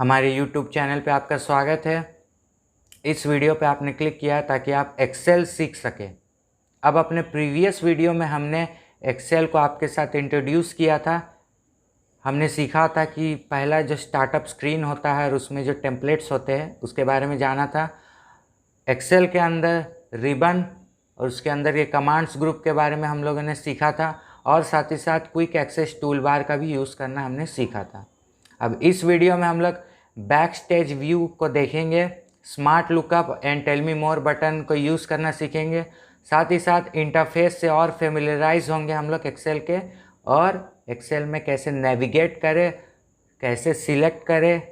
हमारे YouTube channel पे आपका स्वागत है। इस वीडियो पे आपने क्लिक किया ताकि आप एक्सेल सीख सकें। अब अपने प्रीवियस वीडियो में हमने एक्सेल को आपके साथ इंट्रोड्यूस किया था। हमने सीखा था कि पहला जो स्टार्टअप स्क्रीन होता है और उसमें जो टेम्पलेट्स होते हैं उसके बारे में जाना था। एक्सेल के अंदर रिबन और उसके अंदर ये कमांड्स ग्रुप के बारे में हम लोगों ने सीखा था और साथ ही साथ क्विक एक्सेस टूल बार का भी यूज़ करना हमने सीखा था। अब इस वीडियो में हम लोग बैक स्टेज व्यू को देखेंगे, smart lookup and tell me more button को यूज़ करना सीखेंगे। साथ ही साथ इंटरफेस से और फेमिलराइज होंगे हम लोग एक्सेल के, और एक्सेल में कैसे नेविगेट करें, कैसे सिलेक्ट करें,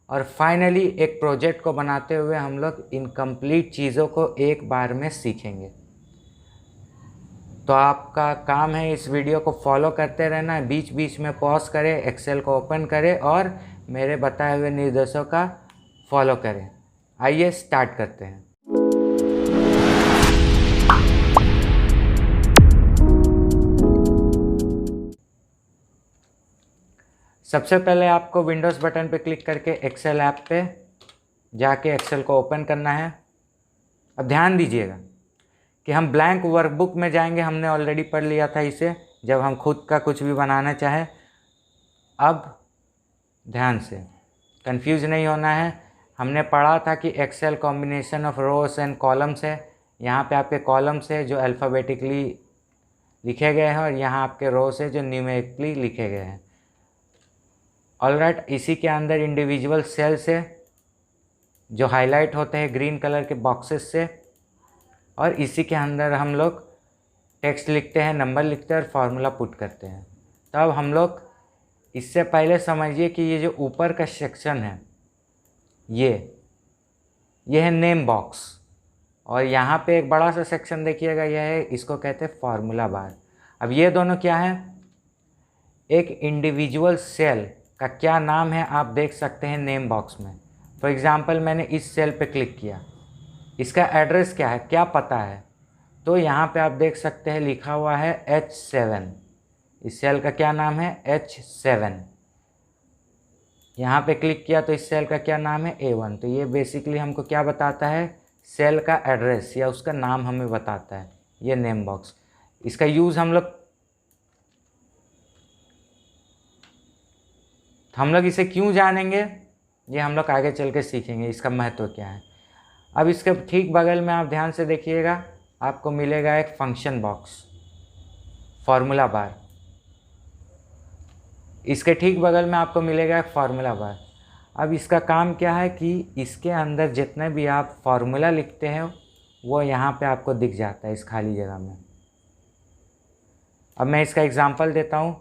और फाइनली एक प्रोजेक्ट को बनाते हुए हम लोग इन कंप्लीट चीज़ों को एक बार में सीखेंगे। तो आपका काम है इस वीडियो को फॉलो करते रहना, बीच बीच में पॉज करें, एक्सेल को ओपन करें और मेरे बताए हुए निर्देशों का फॉलो करें। आइए स्टार्ट करते हैं। सबसे पहले आपको विंडोज़ बटन पे क्लिक करके एक्सेल ऐप पे जाके एक्सेल को ओपन करना है। अब ध्यान दीजिएगा कि हम ब्लैंक वर्कबुक में जाएंगे। हमने ऑलरेडी पढ़ लिया था इसे जब हम खुद का कुछ भी बनाना चाहे। अब ध्यान से, कंफ्यूज नहीं होना है। हमने पढ़ा था कि Excel combination of rows and columns है। यहाँ पे आपके कॉलम्स है जो अल्फ़ाबेटिकली लिखे गए हैं और यहाँ आपके रोज है जो न्यूमेरिकली लिखे गए हैं। ऑलराइट, इसी के अंदर इंडिविजुअल सेल्स है जो हाईलाइट होते हैं ग्रीन कलर के बॉक्सेस से, और इसी के अंदर हम लोग टेक्स्ट लिखते हैं, नंबर लिखते हैं और फार्मूला पुट करते हैं। तो अब हम लोग इससे पहले समझिए कि ये जो ऊपर का सेक्शन है ये है नेम बॉक्स, और यहाँ पे एक बड़ा सा सेक्शन देखिएगा, यह है, इसको कहते हैं फार्मूला बार। अब ये दोनों क्या है? एक इंडिविजुअल सेल का क्या नाम है आप देख सकते हैं नेम बॉक्स में। फॉर एग्ज़ाम्पल मैंने इस सेल पे क्लिक किया, इसका एड्रेस क्या है, क्या पता है, तो यहाँ पे आप देख सकते हैं लिखा हुआ है H7। इस सेल का क्या नाम है? H7। यहाँ पे क्लिक किया तो इस सेल का क्या नाम है? A1। तो ये बेसिकली हमको क्या बताता है? सेल का एड्रेस या उसका नाम हमें बताता है ये नेम बॉक्स। इसका यूज़ हम लोग इसे क्यों जानेंगे, ये हम लोग आगे चल के सीखेंगे, इसका महत्व क्या है। अब इसके ठीक बगल में आप ध्यान से देखिएगा, आपको मिलेगा एक फंक्शन बॉक्स, फार्मूला बार। इसके ठीक बगल में आपको मिलेगा एक फार्मूला बार। अब इसका काम क्या है कि इसके अंदर जितने भी आप फार्मूला लिखते हैं वो यहाँ पे आपको दिख जाता है इस खाली जगह में। अब मैं इसका एग्जांपल देता हूँ।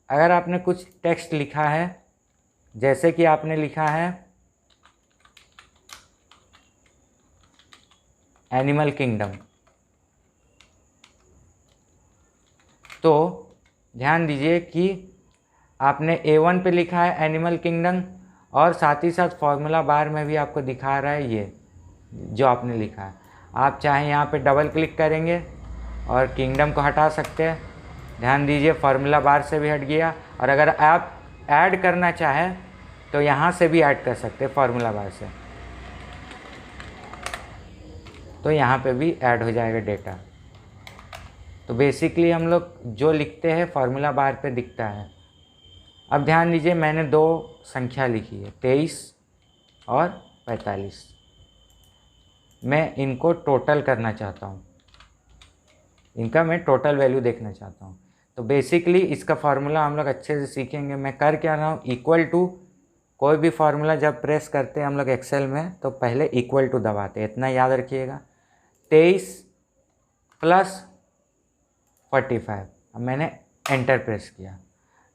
अगर आपने कुछ टेक्स्ट लिखा है, जैसे कि आपने लिखा है एनिमल किंगडम, तो ध्यान दीजिए कि आपने A1 पे लिखा है एनिमल किंगडम, और साथ ही साथ फार्मूला बार में भी आपको दिखा रहा है ये जो आपने लिखा है। आप चाहे यहाँ पे डबल क्लिक करेंगे और किंगडम को हटा सकते हैं। ध्यान दीजिए फार्मूला बार से भी हट गया, और अगर आप ऐड करना चाहें तो यहाँ से भी ऐड कर सकते हैं फार्मूला बार से, तो यहाँ पे भी ऐड हो जाएगा डेटा। तो बेसिकली हम लोग जो लिखते हैं फार्मूला बार पे दिखता है। अब ध्यान दीजिए मैंने दो संख्या लिखी है 23 और 45। मैं इनको टोटल करना चाहता हूँ, इनका मैं टोटल वैल्यू देखना चाहता हूँ। तो बेसिकली इसका फार्मूला हम लोग अच्छे से सीखेंगे। मैं कर क्या रहा हूँ, इक्वल टू, कोई भी फार्मूला जब प्रेस करते हैं हम लोग एक्सेल में तो पहले इक्वल टू दबाते हैं, इतना याद रखिएगा। 23 प्लस 45। अब मैंने एंटर प्रेस किया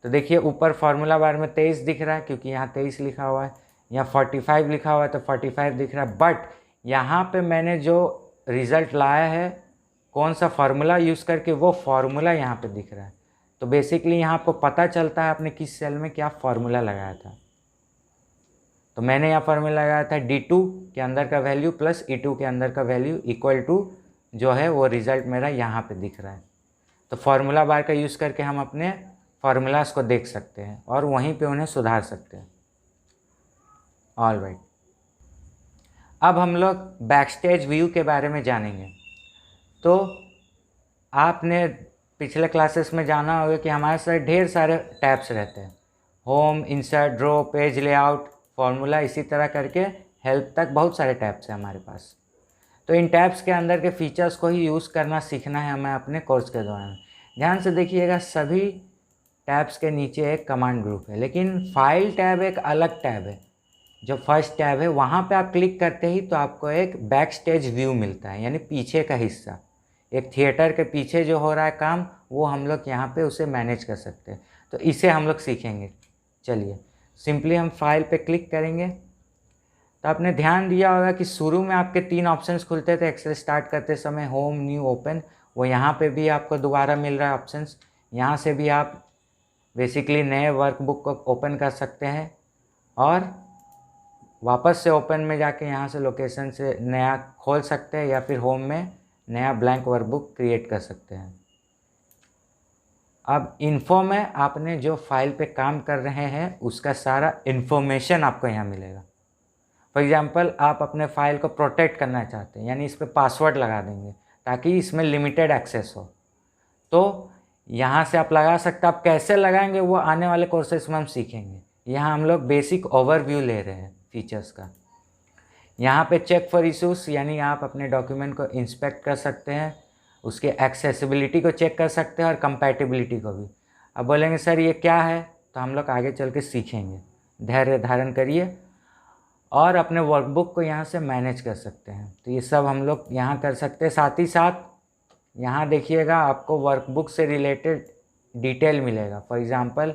तो देखिए ऊपर फार्मूला बार में 23 दिख रहा है क्योंकि यहाँ 23 लिखा हुआ है, यहाँ 45 लिखा हुआ है तो 45 दिख रहा है। बट यहाँ पे मैंने जो रिज़ल्ट लाया है कौन सा फार्मूला यूज़ करके, वो फार्मूला यहाँ पे दिख रहा है। तो बेसिकली यहाँ आपको पता चलता है आपने किस सेल में क्या फार्मूला लगाया था। तो मैंने यहाँ फार्मूला लगाया था D2 के अंदर का वैल्यू प्लस E2 के अंदर का वैल्यू इक्वल टू जो है वो रिज़ल्ट मेरा यहाँ पे दिख रहा है। तो फार्मूला बार का यूज़ करके हम अपने फार्मूलाज को देख सकते हैं और वहीं पे उन्हें सुधार सकते हैं। All right. अब हम लोग बैकस्टेज व्यू के बारे में जानेंगे। तो आपने पिछले क्लासेस में जाना होगा कि हमारे साथ ढेर सारे टैब्स रहते हैं, home, insert, draw, page layout, formula, इसी तरह करके हेल्प तक बहुत सारे टैब्स हैं हमारे पास। तो इन टैब्स के अंदर के फीचर्स को ही यूज़ करना सीखना है हमें अपने कोर्स के दौरान। ध्यान से देखिएगा, सभी टैब्स के नीचे एक कमांड ग्रुप है, लेकिन फाइल टैब एक अलग टैब है। जो फर्स्ट टैब है वहाँ पे आप क्लिक करते ही तो आपको एक बैक स्टेज व्यू मिलता है, यानी पीछे का हिस्सा, एक थिएटर के पीछे जो हो रहा है काम, वो हम लोग यहाँ पे उसे मैनेज कर सकते हैं। तो इसे हम लोग सीखेंगे। चलिए, सिंपली हम फाइल पे क्लिक करेंगे। तो आपने ध्यान दिया होगा कि शुरू में आपके 3 ऑप्शंस खुलते थे एक्सेल स्टार्ट करते समय, होम, न्यू, ओपन। वो यहाँ पे भी आपको दोबारा मिल रहा है ऑप्शंस। यहाँ से भी आप बेसिकली नए वर्कबुक को ओपन कर सकते हैं और वापस से ओपन में जाके यहाँ से लोकेशन से नया खोल सकते हैं, या फिर होम में नया ब्लैंक वर्कबुक क्रिएट कर सकते हैं। अब इन्फो में आपने जो फाइल पे काम कर रहे हैं उसका सारा इन्फॉर्मेशन आपको यहाँ मिलेगा। फॉर एग्जांपल, आप अपने फाइल को प्रोटेक्ट करना चाहते हैं, यानी इस पर पासवर्ड लगा देंगे ताकि इसमें लिमिटेड एक्सेस हो, तो यहाँ से आप लगा सकते हैं। आप कैसे लगाएंगे वो आने वाले कोर्सेस में हम सीखेंगे। यहाँ हम लोग बेसिक ओवरव्यू ले रहे हैं फीचर्स का। यहाँ पे चेक फॉर इश्यूज, यानी आप अपने डॉक्यूमेंट को इंस्पेक्ट कर सकते हैं, उसके एक्सेसिबिलिटी को चेक कर सकते हैं और कंपैटिबिलिटी को भी। अब बोलेंगे सर ये क्या है, तो हम लोग आगे चल के सीखेंगे। धैर्य धारण करिए और अपने वर्कबुक को यहाँ से मैनेज कर सकते हैं। तो ये सब हम लोग यहाँ कर सकते हैं। साथ ही साथ यहाँ देखिएगा, आपको वर्कबुक से रिलेटेड डिटेल मिलेगा। फॉर एग्ज़ाम्पल,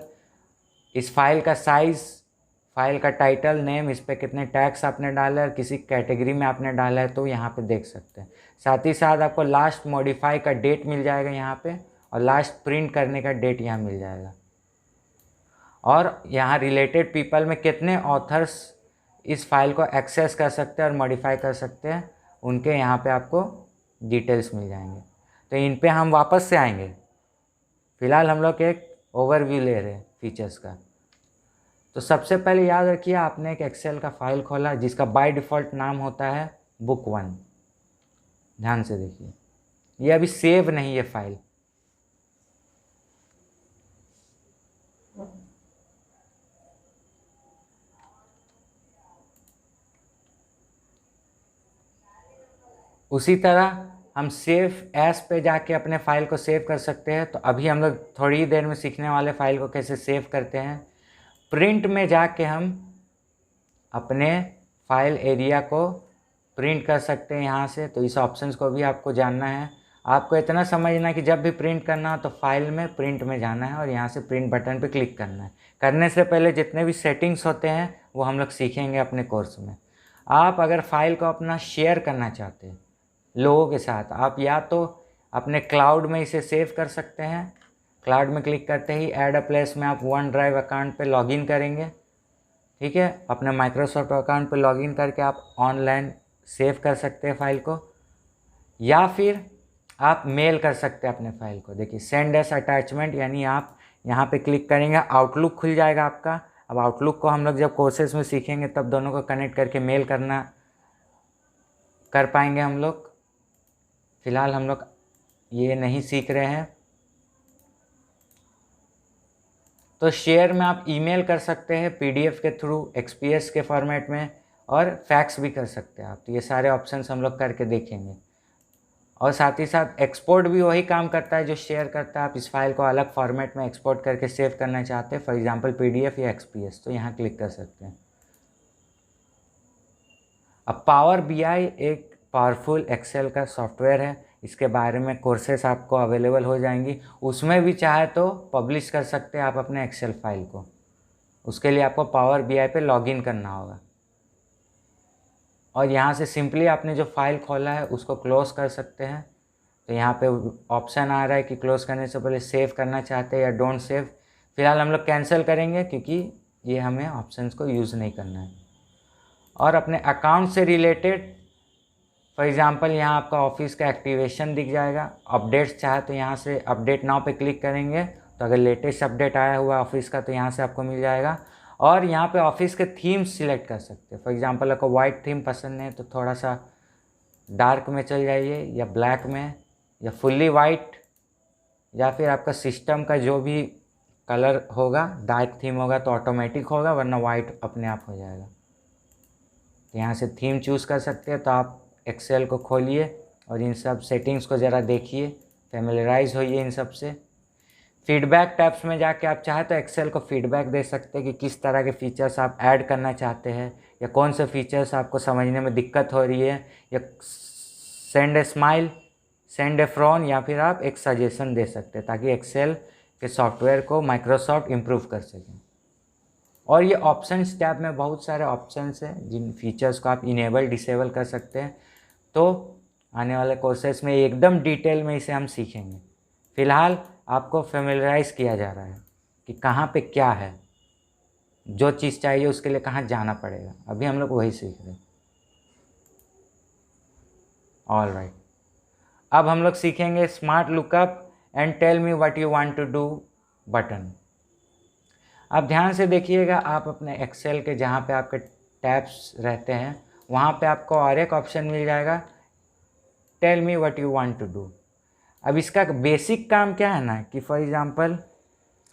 इस फाइल का साइज़, फाइल का टाइटल, नेम, इस पर कितने टैग्स आपने डाले और किसी कैटेगरी में आपने डाला है, तो यहाँ पे देख सकते हैं। साथ ही साथ आपको लास्ट मॉडिफाई का डेट मिल जाएगा यहाँ पे, और लास्ट प्रिंट करने का डेट यहाँ मिल जाएगा। और यहाँ रिलेटेड पीपल में कितने ऑथर्स इस फाइल को एक्सेस कर सकते हैं और मॉडिफाई कर सकते हैं, उनके यहाँ पे आपको डिटेल्स मिल जाएंगे। तो इन पे हम वापस से आएंगे। फ़िलहाल हम लोग एक ओवरव्यू ले रहे हैं फीचर्स का। तो सबसे पहले याद रखिए, आपने एक एक्सेल का फाइल खोला जिसका बाय डिफ़ॉल्ट नाम होता है बुक 1। ध्यान से देखिए, ये अभी सेव नहीं है फाइल। उसी तरह हम सेव एज पे जाके अपने फाइल को सेव कर सकते हैं। तो अभी हम लोग थोड़ी ही देर में सीखने वाले फाइल को कैसे सेव करते हैं। प्रिंट में जाके हम अपने फाइल एरिया को प्रिंट कर सकते हैं यहाँ से। तो इस ऑप्शंस को भी आपको जानना है। आपको इतना समझना है कि जब भी प्रिंट करना हो तो फाइल में प्रिंट में जाना है और यहाँ से प्रिंट बटन पे क्लिक करना है। करने से पहले जितने भी सेटिंग्स होते हैं वो हम लोग सीखेंगे अपने कोर्स में। आप अगर फाइल को अपना शेयर करना चाहते हैं लोगों के साथ, आप या तो अपने क्लाउड में इसे सेव कर सकते हैं। क्लाउड में क्लिक करते ही ऐड अ प्लेस में आप वन ड्राइव अकाउंट पे लॉगिन करेंगे, ठीक है। अपने माइक्रोसॉफ्ट अकाउंट पे लॉगिन करके आप ऑनलाइन सेव कर सकते हैं फाइल को, या फिर आप मेल कर सकते हैं अपने फाइल को। देखिए, सेंड एस अटैचमेंट, यानी आप यहाँ पे क्लिक करेंगे, आउटलुक खुल जाएगा आपका। अब आउटलुक को हम लोग जब कोर्सेज में सीखेंगे तब दोनों को कनेक्ट करके मेल कर पाएंगे हम लोग। फ़िलहाल हम लोग ये नहीं सीख रहे हैं। तो शेयर में आप ईमेल कर सकते हैं पीडीएफ के थ्रू, एक्सपीएस के फॉर्मेट में, और फैक्स भी कर सकते हैं आप। तो ये सारे ऑप्शंस हम लोग करके देखेंगे। और साथ ही साथ एक्सपोर्ट भी वही काम करता है जो शेयर करता है। आप इस फाइल को अलग फॉर्मेट में एक्सपोर्ट करके सेव करना चाहते हैं, फॉर एग्जांपल पीडीएफ या एक्सपीएस, तो यहाँ क्लिक कर सकते हैं। अब पावर बीआई एक पावरफुल एक्सेल का सॉफ्टवेयर है। इसके बारे में कोर्सेस आपको अवेलेबल हो जाएंगी। उसमें भी चाहे तो पब्लिश कर सकते हैं आप अपने एक्सेल फाइल को। उसके लिए आपको पावर बीआई पे लॉगिन करना होगा और यहाँ से सिंपली आपने जो फाइल खोला है उसको क्लोज़ कर सकते हैं। तो यहाँ पे ऑप्शन आ रहा है कि क्लोज़ करने से पहले सेव करना चाहते हैं या डोंट सेव। फ़िलहाल हम लोग कैंसिल करेंगे क्योंकि ये हमें ऑप्शंस को यूज़ नहीं करना है। और अपने अकाउंट से रिलेटेड, फॉर एग्ज़ाम्पल, यहाँ आपका ऑफिस का एक्टिवेशन दिख जाएगा। अपडेट्स चाहे तो यहाँ से अपडेट नाउ पे क्लिक करेंगे तो अगर लेटेस्ट अपडेट आया हुआ ऑफिस का तो यहाँ से आपको मिल जाएगा। और यहाँ पे ऑफिस के थीम्स सिलेक्ट कर सकते हैं। फॉर एग्जांपल आपको वाइट थीम पसंद है तो थोड़ा सा डार्क में चल जाइए, या ब्लैक में, या फुल्ली वाइट, या फिर आपका सिस्टम का जो भी कलर होगा, डार्क थीम होगा तो ऑटोमेटिक होगा, वरना वाइट अपने आप हो जाएगा। तो यहाँ से थीम चूज़ कर सकते हैं। तो आप एक्सेल को खोलिए और इन सब सेटिंग्स को ज़रा देखिए, फैमिलियराइज होइए इन सब से। फीडबैक टैब्स में जाके आप चाहे तो एक्सेल को फीडबैक दे सकते हैं कि किस तरह के फीचर्स आप ऐड करना चाहते हैं, या कौन से फीचर्स आपको समझने में दिक्कत हो रही है, या send a smile, send A frown, या फिर आप एक सजेशन दे सकते हैं ताकि एक्सेल के सॉफ्टवेयर को माइक्रोसॉफ्ट इम्प्रूव कर सकें। और ये ऑप्शंस टैब में बहुत सारे ऑप्शंस हैं जिन फीचर्स को आप इनेबल डिसेबल कर सकते हैं। तो आने वाले कोर्सेस में एकदम डिटेल में इसे हम सीखेंगे। फ़िलहाल आपको फेमिलराइज किया जा रहा है कि कहाँ पे क्या है, जो चीज़ चाहिए उसके लिए कहाँ जाना पड़ेगा। अभी हम लोग वही सीख रहे हैं। ऑल राइट, अब हम लोग सीखेंगे smart lookup and tell me what you want to do button. आप ध्यान से देखिएगा, आप अपने एक्सेल के जहाँ पे आपके टैब्स रहते हैं वहाँ पे आपको और एक ऑप्शन मिल जाएगा, tell me what you want to do. अब इसका बेसिक काम क्या है ना कि फॉर एग्जांपल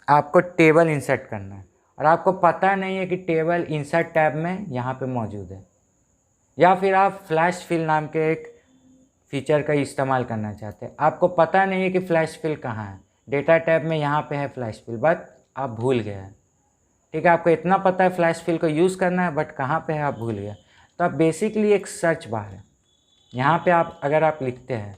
आपको टेबल इंसर्ट करना है और आपको पता नहीं है कि टेबल इंसर्ट टैब में यहाँ पे मौजूद है, या फिर आप फ्लैश फिल नाम के एक फीचर का इस्तेमाल करना चाहते हैं। आपको पता नहीं है कि फ्लैश फिल कहाँ है, डेटा टैब में यहाँ पे है फ्लैश फिल, बट आप भूल गए हैं। ठीक है, आपको इतना पता है फ्लैश फिल को यूज़ करना है, बट कहाँ पे है आप भूल गए। तो आप बेसिकली एक सर्च बार है, यहाँ पे आप अगर आप लिखते हैं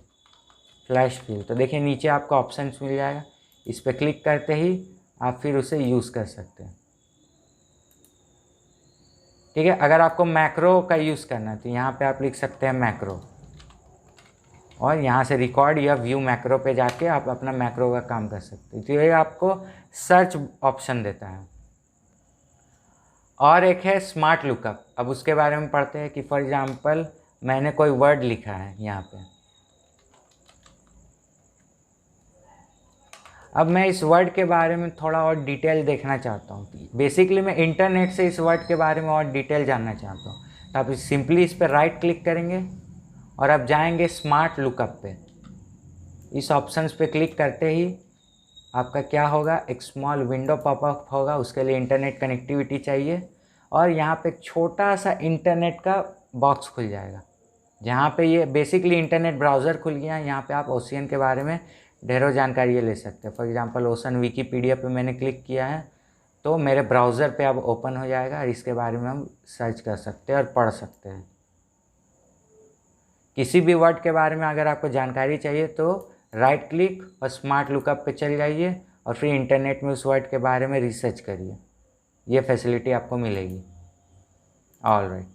फ्लैश फिल तो देखिए नीचे आपको ऑप्शंस मिल जाएगा। इस पर क्लिक करते ही आप फिर उसे यूज़ कर सकते हैं। ठीक है, अगर आपको मैक्रो का यूज़ करना है तो यहाँ पे आप लिख सकते हैं मैक्रो, और यहाँ से रिकॉर्ड या व्यू मैक्रो पे जाके आप अपना मैक्रो का काम कर सकते हैं। तो ये आपको सर्च ऑप्शन देता है। और एक है स्मार्ट लुकअप। अब उसके बारे में पढ़ते हैं कि फॉर एग्जांपल मैंने कोई वर्ड लिखा है यहाँ पे, अब मैं इस वर्ड के बारे में थोड़ा और डिटेल देखना चाहता हूँ। बेसिकली मैं इंटरनेट से इस वर्ड के बारे में और डिटेल जानना चाहता हूँ। तो आप सिंपली इस पर राइट क्लिक करेंगे और आप जाएंगे स्मार्ट लुकअप पे। इस ऑप्शंस पे क्लिक करते ही आपका क्या होगा, एक स्मॉल विंडो पॉपअप होगा। उसके लिए इंटरनेट कनेक्टिविटी चाहिए, और यहाँ पे एक छोटा सा इंटरनेट का बॉक्स खुल जाएगा जहाँ पे ये बेसिकली इंटरनेट ब्राउज़र खुल गया। यहाँ पे आप ओशियन के बारे में ढेरों जानकारी ले सकते हैं। फॉर एग्जांपल ओशन विकीपीडिया पे मैंने क्लिक किया है तो मेरे ब्राउज़र पे अब ओपन हो जाएगा, और इसके बारे में हम सर्च कर सकते हैं और पढ़ सकते हैं। किसी भी वर्ड के बारे में अगर आपको जानकारी चाहिए तो राइट क्लिक और स्मार्ट लुकअप पे चल जाइए और फिर इंटरनेट में उस वर्ड के बारे में रिसर्च करिए। ये फैसिलिटी आपको मिलेगी। ऑल राइट,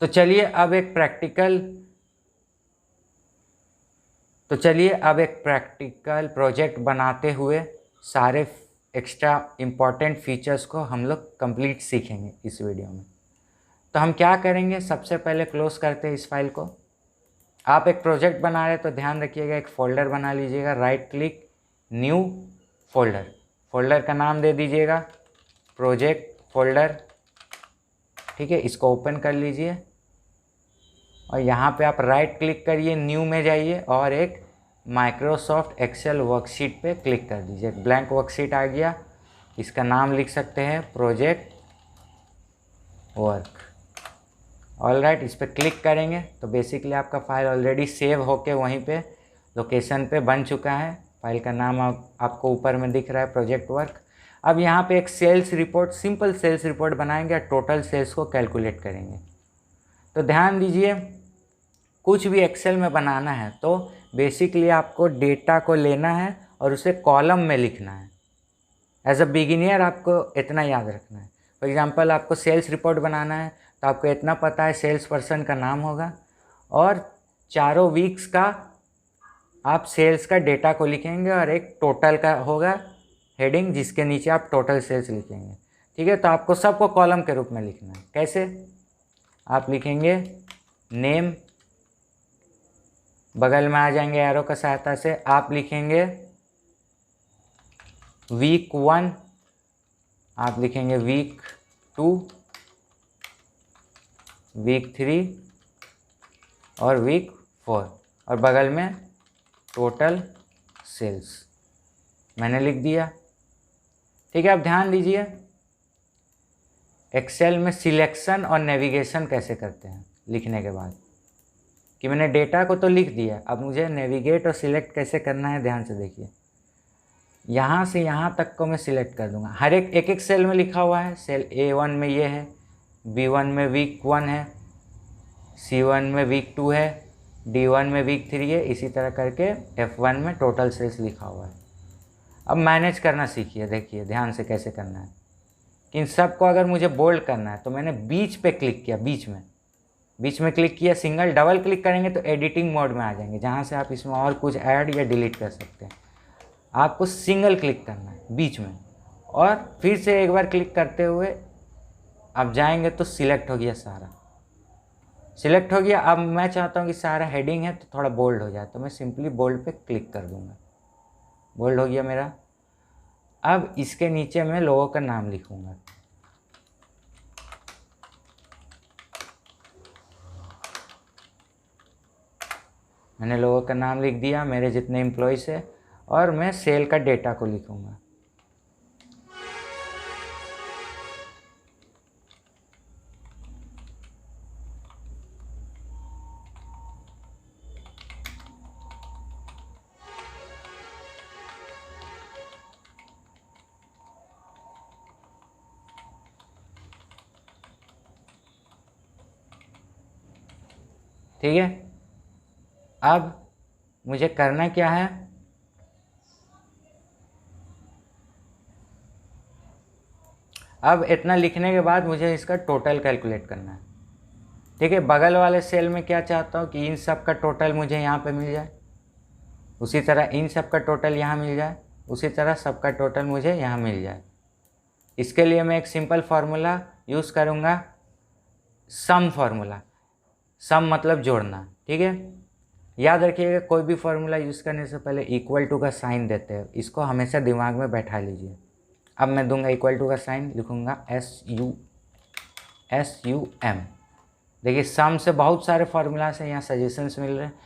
तो चलिए अब एक प्रैक्टिकल प्रोजेक्ट बनाते हुए सारे एक्स्ट्रा इम्पॉर्टेंट फीचर्स को हम लोग कंप्लीट सीखेंगे इस वीडियो में। तो हम क्या करेंगे, सबसे पहले क्लोज करते हैं इस फाइल को। आप एक प्रोजेक्ट बना रहे हैं तो ध्यान रखिएगा, एक फ़ोल्डर बना लीजिएगा, right click, new folder, folder का नाम दे दीजिएगा प्रोजेक्ट फोल्डर। ठीक है, इसको ओपन कर लीजिए और यहाँ पे आप राइट क्लिक करिए, न्यू में जाइए और एक माइक्रोसॉफ्ट एक्सेल वर्कशीट पे क्लिक कर दीजिए। एक ब्लैंक वर्कशीट आ गया, इसका नाम लिख सकते हैं प्रोजेक्ट वर्क। ऑल राइट, इस पर क्लिक करेंगे तो बेसिकली आपका फाइल ऑलरेडी सेव होके वहीं पे लोकेशन पे बन चुका है। फाइल का नाम आपको ऊपर में दिख रहा है, प्रोजेक्ट वर्क। अब यहाँ पे एक sales report, simple sales report बनाएंगे और टोटल सेल्स को कैलकुलेट करेंगे। तो ध्यान दीजिए, कुछ भी एक्सेल में बनाना है तो बेसिकली आपको डेटा को लेना है और उसे कॉलम में लिखना है। एज अ बिगिनियर आपको इतना याद रखना है। फॉर एग्जांपल आपको सेल्स रिपोर्ट बनाना है तो आपको इतना पता है सेल्स पर्सन का नाम होगा और चारों वीक्स का आप सेल्स का डेटा को लिखेंगे और एक टोटल का होगा हेडिंग जिसके नीचे आप टोटल सेल्स लिखेंगे। ठीक है, तो आपको सबको कॉलम के रूप में लिखना है। कैसे, आप लिखेंगे नेम बगल में आ जाएंगे एरो का सहायता से, आप लिखेंगे वीक 1, आप लिखेंगे वीक 2, वीक 3 और वीक 4, और बगल में टोटल सेल्स मैंने लिख दिया। ठीक है, अब ध्यान दीजिए एक्सेल में सिलेक्शन और नेविगेशन कैसे करते हैं। लिखने के बाद कि मैंने डेटा को तो लिख दिया, अब मुझे नेविगेट और सिलेक्ट कैसे करना है ध्यान से देखिए। यहाँ से यहाँ तक को मैं सिलेक्ट कर दूंगा, हर एक एक सेल में लिखा हुआ है। सेल A1 में ये है, B1 में वीक 1 है, C1 में वीक 2 है, D1 में वीक 3 है, इसी तरह करके F1 में टोटल सेल्स लिखा हुआ है। अब मैनेज करना सीखिए, देखिए ध्यान से कैसे करना है कि इन सबको अगर मुझे बोल्ड करना है तो मैंने बीच पे क्लिक किया, बीच में क्लिक किया, सिंगल डबल क्लिक करेंगे तो एडिटिंग मोड में आ जाएंगे, जहाँ से आप इसमें और कुछ ऐड या डिलीट कर सकते हैं। आपको सिंगल क्लिक करना है बीच में, और फिर से एक बार क्लिक करते हुए अब जाएंगे तो सिलेक्ट हो गया, सारा सिलेक्ट हो गया। अब मैं चाहता हूँ कि सारा हेडिंग है तो थोड़ा बोल्ड हो जाए, तो मैं सिंपली बोल्ड पे क्लिक कर दूँगा, बोल्ड हो गया मेरा। अब इसके नीचे मैं लोगों का नाम लिखूँगा, मैंने लोगों का नाम लिख दिया, मेरे जितने एम्प्लॉयज़ है, और मैं सेल का डेटा को लिखूँगा। ठीक है, अब मुझे करना क्या है, अब इतना लिखने के बाद मुझे इसका टोटल कैलकुलेट करना है। ठीक है, बगल वाले सेल में क्या चाहता हूँ कि इन सब का टोटल मुझे यहाँ पे मिल जाए, उसी तरह इन सब का टोटल यहाँ मिल जाए, उसी तरह सबका टोटल मुझे यहाँ मिल जाए। इसके लिए मैं एक सिंपल फार्मूला यूज़ करूँगा, सम फार्मूला। सम मतलब जोड़ना। ठीक है, याद रखिएगा कोई भी फार्मूला यूज़ करने से पहले इक्वल टू का साइन देते हैं, इसको हमेशा दिमाग में बैठा लीजिए। अब मैं दूंगा इक्वल टू का साइन, लिखूँगा SUM। देखिए सम से बहुत सारे फार्मूलाज हैं, यहाँ सजेशंस मिल रहे हैं।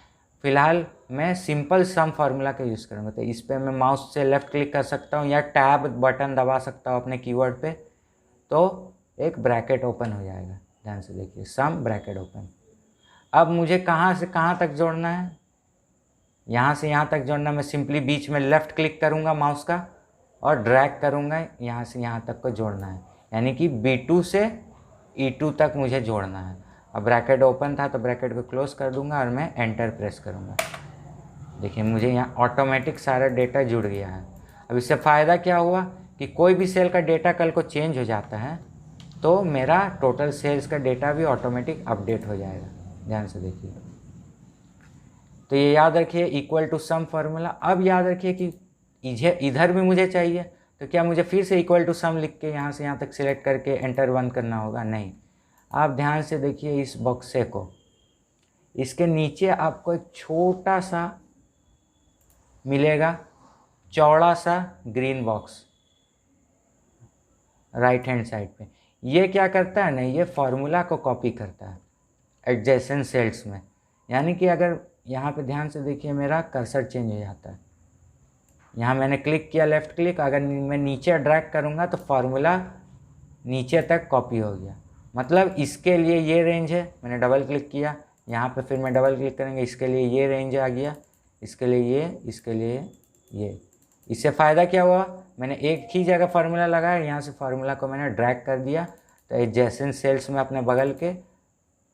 फिलहाल मैं सिंपल सम फार्मूला का यूज़ करूँगा, तो इस पर मैं माउस से लेफ़्ट क्लिक कर सकता हूँ या टैब बटन दबा सकता हूँ अपने कीबोर्ड पे, तो एक ब्रैकेट ओपन हो जाएगा। ध्यान से देखिए, सम ब्रैकेट ओपन। अब मुझे कहाँ से कहाँ तक जोड़ना है, यहाँ से यहाँ तक जोड़ना, मैं सिंपली बीच में लेफ़्ट क्लिक करूँगा माउस का और ड्रैग करूँगा, यहाँ से यहाँ तक को जोड़ना है, यानी कि B2 से E2 तक मुझे जोड़ना है। अब ब्रैकेट ओपन था तो ब्रैकेट को क्लोज कर दूंगा और मैं एंटर प्रेस करूँगा। देखिए मुझे यहाँ ऑटोमेटिक सारा डेटा जुड़ गया है। अब इससे फ़ायदा क्या हुआ कि कोई भी सेल का डेटा कल को चेंज हो जाता है तो मेरा टोटल सेल्स का डेटा भी ऑटोमेटिक अपडेट हो जाएगा। ध्यान से देखिए, तो ये याद रखिए इक्वल टू सम फार्मूला। अब याद रखिए कि इधर भी मुझे चाहिए, तो क्या मुझे फिर से इक्वल टू सम लिख के यहाँ से यहाँ तक सिलेक्ट करके एंटर 1 करना होगा? नहीं। आप ध्यान से देखिए इस बॉक्से को, इसके नीचे आपको एक छोटा सा मिलेगा, चौड़ा सा green box right hand side पे। ये क्या करता है ना, ये फार्मूला को कॉपी करता है एडजेसेंट सेल्स में। यानी कि अगर यहाँ पे ध्यान से देखिए मेरा कर्सर चेंज हो जाता है, यहाँ मैंने क्लिक किया लेफ़्ट क्लिक, अगर मैं नीचे ड्रैग करूँगा तो फार्मूला नीचे तक कॉपी हो गया। मतलब इसके लिए ये रेंज है, मैंने डबल क्लिक किया यहाँ पे, फिर मैं डबल क्लिक करेंगे, इसके लिए ये रेंज आ गया, इसके लिए ये, इसके लिए ये। इससे फ़ायदा क्या हुआ, मैंने एक ही जगह फार्मूला लगाया, यहाँ से फार्मूला को मैंने ड्रैग कर दिया तो एडजेसेंट सेल्स में अपने बगल के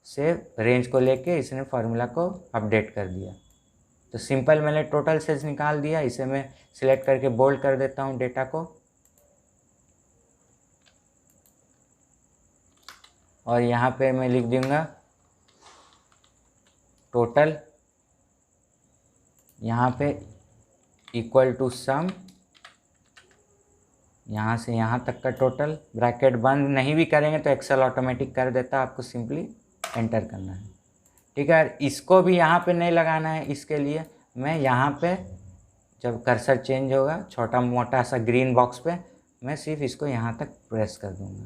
से रेंज को लेके इसने फार्मूला को अपडेट कर दिया। तो सिंपल मैंने टोटल सेल्स निकाल दिया। इसे मैं सिलेक्ट करके बोल्ड कर देता हूँ डेटा को, और यहाँ पे मैं लिख दूँगा टोटल, यहाँ पे इक्वल टू सम, यहाँ से यहाँ तक का टोटल। ब्रैकेट बंद नहीं भी करेंगे तो एक्सेल ऑटोमेटिक कर देता, आपको सिंपली एंटर करना है। ठीक है। इसको भी यहाँ पे नहीं लगाना है, इसके लिए मैं यहाँ पे जब कर्सर चेंज होगा छोटा मोटा सा ग्रीन बॉक्स पे मैं सिर्फ इसको यहाँ तक प्रेस कर दूँगा,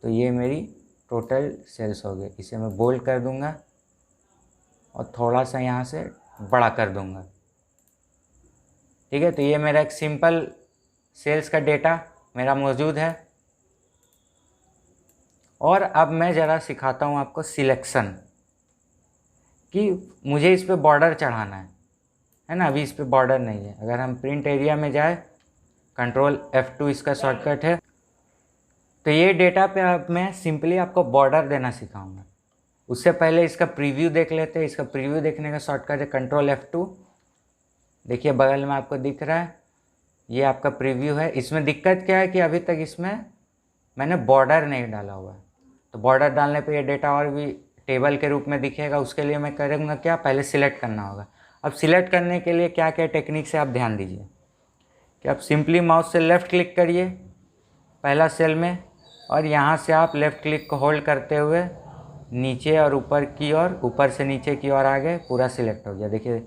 तो ये मेरी टोटल सेल्स हो गए। इसे मैं बोल्ड कर दूँगा और थोड़ा सा यहाँ से बड़ा कर दूँगा। ठीक है, तो ये मेरा एक सिंपल सेल्स का डेटा मेरा मौजूद है। और अब मैं ज़रा सिखाता हूँ आपको सिलेक्शन, कि मुझे इस पे बॉर्डर चढ़ाना है ना। अभी इस पे बॉर्डर नहीं है। अगर हम प्रिंट एरिया में जाए, कंट्रोल F2 इसका शॉर्टकट है, तो ये डेटा पे अब मैं सिंपली आपको बॉर्डर देना सिखाऊंगा। उससे पहले इसका प्रीव्यू देख लेते हैं। इसका प्रीव्यू देखने का शॉर्टकट है कंट्रोल F2। देखिए बगल में आपको दिख रहा है, ये आपका प्रीव्यू है। इसमें दिक्कत क्या है कि अभी तक इसमें मैंने बॉर्डर नहीं डाला हुआ है, तो बॉर्डर डालने पे ये डेटा और भी टेबल के रूप में दिखेगा। उसके लिए मैं करूँगा क्या, पहले सिलेक्ट करना होगा। अब सिलेक्ट करने के लिए क्या क्या टेक्निक से आप ध्यान दीजिए कि आप सिंपली माउस से लेफ़्ट क्लिक करिए पहला सेल में, और यहाँ से आप लेफ़्ट क्लिक को होल्ड करते हुए नीचे और ऊपर की ओर, ऊपर से नीचे की ओर आ गए, पूरा सिलेक्ट हो गया। देखिए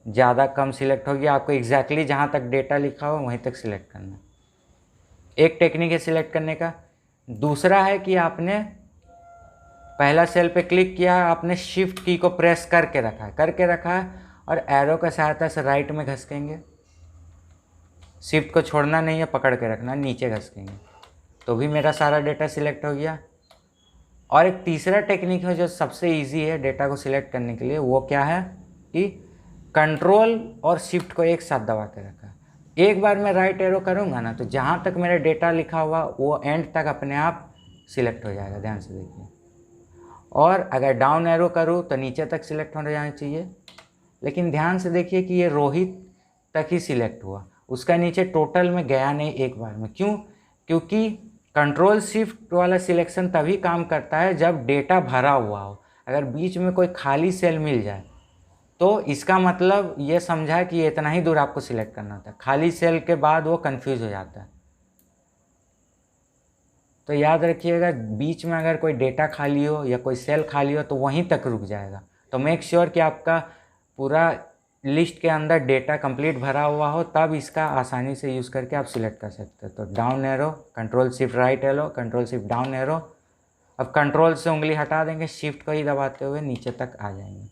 ज़्यादा कम सिलेक्ट हो गया। आपको एग्जैक्टली जहाँ तक डेटा लिखा हो वहीं तक सिलेक्ट करना है। एक टेक्निक है सिलेक्ट करने का। दूसरा है कि आपने पहला सेल पे क्लिक किया, आपने शिफ्ट की को प्रेस करके रखा है और एरो का सहायता से राइट में घसकेंगे। शिफ्ट को छोड़ना नहीं है, पकड़ के रखना, नीचे घसकेंगे, तो भी मेरा सारा डेटा सिलेक्ट हो गया। और एक तीसरा टेक्निक है जो सबसे इजी है डेटा को सिलेक्ट करने के लिए, वो क्या है कि कंट्रोल और शिफ्ट को एक साथ दबा के रखा। एक बार मैं राइट एरो करूँगा ना, तो जहाँ तक मेरा डेटा लिखा हुआ वो एंड तक अपने आप सिलेक्ट हो जाएगा। ध्यान से देखिए। और अगर डाउन एरो करूँ तो नीचे तक सिलेक्ट हो जाना चाहिए, लेकिन ध्यान से देखिए कि ये रोहित तक ही सिलेक्ट हुआ, उसका नीचे टोटल में गया नहीं एक बार में। क्यों? क्योंकि कंट्रोल शिफ्ट वाला सिलेक्शन तभी काम करता है जब डेटा भरा हुआ हो। अगर बीच में कोई खाली सेल मिल जाए तो इसका मतलब ये समझा कि ये इतना ही दूर आपको सिलेक्ट करना था। खाली सेल के बाद वो कंफ्यूज हो जाता है। तो याद रखिएगा, बीच में अगर कोई डेटा खाली हो या कोई सेल खाली हो तो वहीं तक रुक जाएगा। तो मेक श्योर कि आपका पूरा लिस्ट के अंदर डेटा कंप्लीट भरा हुआ हो, तब इसका आसानी से यूज़ करके आप सिलेक्ट कर सकते हो। तो down arrow, control shift right arrow, control shift down arrow. अब कंट्रोल से उंगली हटा देंगे, शिफ्ट को ही दबाते हुए नीचे तक आ जाएंगे।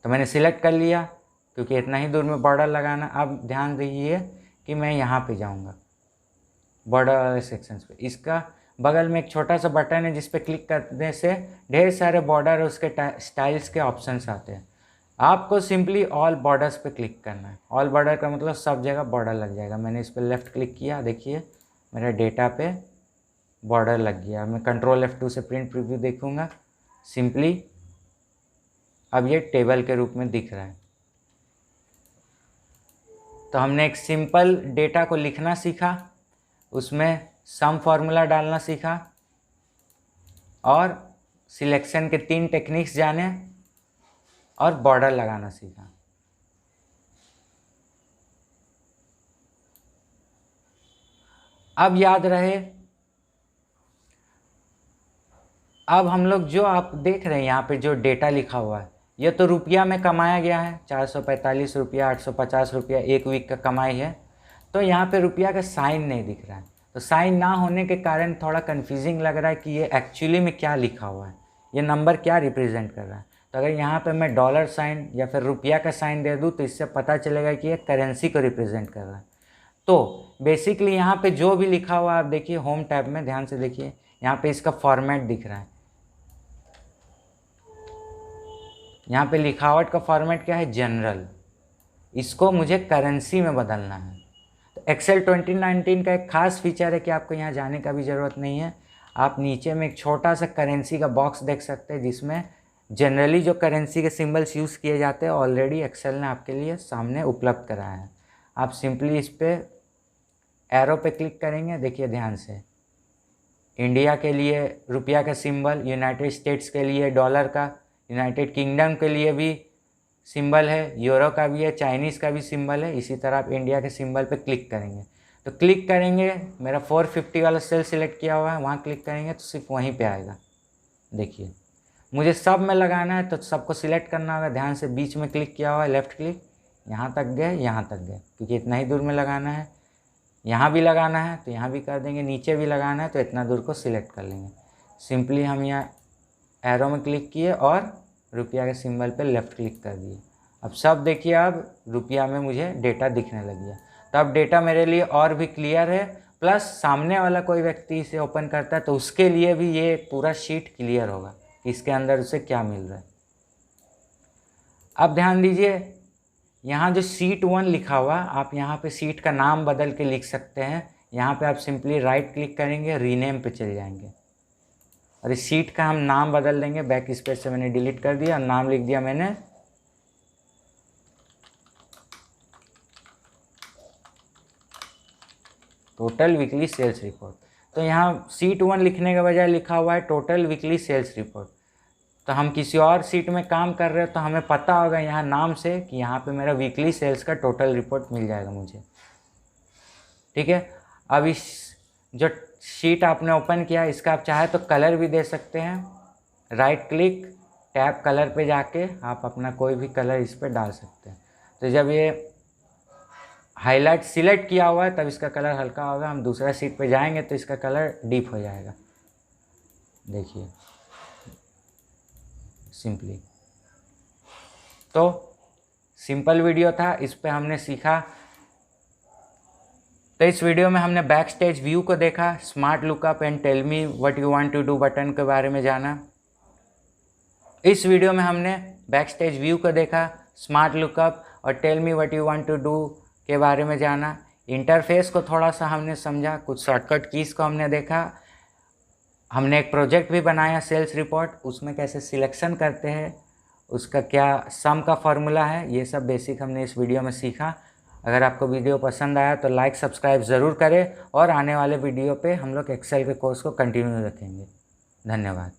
तो मैंने सिलेक्ट कर लिया क्योंकि इतना ही दूर में बॉर्डर लगाना। अब ध्यान दीजिए कि मैं यहाँ पे जाऊँगा बॉर्डर वाले सेक्शंस पे। इसका बगल में एक छोटा सा बटन है जिस पे क्लिक करने से ढेर सारे बॉर्डर और उसके स्टाइल्स के ऑप्शंस आते हैं। आपको सिंपली ऑल बॉर्डर्स पे क्लिक करना है। ऑल बॉर्डर का मतलब सब जगह बॉर्डर लग जाएगा। मैंने इस पर लेफ़्ट क्लिक किया, देखिए मेरा डेटा पे बॉर्डर लग गया। मैं कंट्रोल F2 से प्रिंट प्रीव्यू देखूँगा, सिंपली अब ये टेबल के रूप में दिख रहा है। तो हमने एक सिंपल डेटा को लिखना सीखा, उसमें सम फार्मूला डालना सीखा और सिलेक्शन के 3 टेक्निक्स जाने और बॉर्डर लगाना सीखा। अब याद रहे, अब हम लोग जो आप देख रहे हैं यहाँ पे जो डेटा लिखा हुआ है, ये तो रुपया में कमाया गया है। 445 रुपया, 850 रुपया एक वीक का कमाई है। तो यहाँ पे रुपया का साइन नहीं दिख रहा है। तो साइन ना होने के कारण थोड़ा कन्फ्यूजिंग लग रहा है कि ये एक्चुअली में क्या लिखा हुआ है, ये नंबर क्या रिप्रेजेंट कर रहा है। तो अगर यहाँ पे मैं डॉलर साइन या फिर रुपया का साइन दे दूँ तो इससे पता चलेगा कि ये करेंसी को रिप्रेजेंट कर रहा है। तो बेसिकली यहाँ पे जो भी लिखा हुआ आप देखिए, होम टैब में ध्यान से देखिए, यहाँ पे इसका फॉर्मेट दिख रहा है। यहाँ पे लिखावट का फॉर्मेट क्या है, जनरल। इसको मुझे करेंसी में बदलना है। तो एक्सेल 2019 का एक खास फीचर है कि आपको यहाँ जाने का भी ज़रूरत नहीं है। आप नीचे में एक छोटा सा करेंसी का बॉक्स देख सकते हैं जिसमें जनरली जो करेंसी के सिंबल्स यूज़ किए जाते हैं ऑलरेडी एक्सेल ने आपके लिए सामने उपलब्ध कराया है। आप सिंपली इस पर एरो पे क्लिक करेंगे। देखिए ध्यान से, इंडिया के लिए रुपया का सिंबल, यूनाइटेड स्टेट्स के लिए डॉलर का, यूनाइटेड किंगडम के लिए भी सिंबल है, यूरो का भी है, चाइनीज़ का भी सिंबल है। इसी तरह आप इंडिया के सिंबल पे क्लिक करेंगे। तो क्लिक करेंगे, मेरा 450 वाला सेल सिलेक्ट किया हुआ है, वहाँ क्लिक करेंगे तो सिर्फ वहीं पे आएगा। देखिए मुझे सब में लगाना है तो सबको सिलेक्ट करना होगा। ध्यान से बीच में क्लिक किया हुआ है, लेफ़्ट क्लिक, यहाँ तक गए, यहाँ तक गए, क्योंकि इतना ही दूर में लगाना है। यहाँ भी लगाना है तो यहाँ भी कर देंगे, नीचे भी लगाना है तो इतना दूर को सिलेक्ट कर लेंगे। सिंपली हम यहाँ एरो में क्लिक किए और रुपया के सिंबल पे लेफ़्ट क्लिक कर दिए। अब सब देखिए, अब रुपया में मुझे डेटा दिखने लग गया। तो अब डेटा मेरे लिए और भी क्लियर है, प्लस सामने वाला कोई व्यक्ति इसे ओपन करता है तो उसके लिए भी ये पूरा शीट क्लियर होगा कि इसके अंदर उसे क्या मिल रहा है। अब ध्यान दीजिए, यहाँ जो शीट 1 लिखा हुआ, आप यहाँ पे शीट का नाम बदल के लिख सकते हैं। यहाँ पे आप सिंपली राइट क्लिक करेंगे, रीनेम पे चले जाएंगे और इस शीट का हम नाम बदल देंगे। बैक स्पेस से मैंने डिलीट कर दिया और नाम लिख दिया मैंने टोटल वीकली सेल्स रिपोर्ट। तो यहाँ शीट 1 लिखने के बजाय लिखा हुआ है टोटल वीकली सेल्स रिपोर्ट। तो हम किसी और शीट में काम कर रहे हैं तो हमें पता होगा यहाँ नाम से कि यहाँ पे मेरा वीकली सेल्स का टोटल रिपोर्ट मिल जाएगा मुझे। ठीक है, अब इस जो शीट आपने ओपन किया इसका आप चाहे तो कलर भी दे सकते हैं। राइट क्लिक, टैब कलर पे जाके आप अपना कोई भी कलर इस पर डाल सकते हैं। तो जब ये हाईलाइट सिलेक्ट किया हुआ है तब इसका कलर हल्का होगा। हम दूसरा शीट पे जाएंगे तो इसका कलर डीप हो जाएगा। देखिए सिंपली। तो सिंपल वीडियो था, इस पे हमने सीखा। तो इस वीडियो में हमने बैक स्टेज व्यू को देखा, smart lookup and tell me what you want to do button के बारे में जाना। इस वीडियो में हमने बैक स्टेज व्यू को देखा, स्मार्ट लुकअप और tell me what you want to do के बारे में जाना। इंटरफेस को थोड़ा सा हमने समझा, कुछ शॉर्टकट कीज़ को हमने देखा। हमने एक प्रोजेक्ट भी बनाया सेल्स रिपोर्ट, उसमें कैसे सिलेक्शन करते हैं, उसका क्या सम का फॉर्मूला है, ये सब बेसिक हमने इस वीडियो में सीखा। अगर आपको वीडियो पसंद आया तो लाइक सब्सक्राइब ज़रूर करें और आने वाले वीडियो पे हम लोग एक्सेल के कोर्स को कंटिन्यू रखेंगे। धन्यवाद।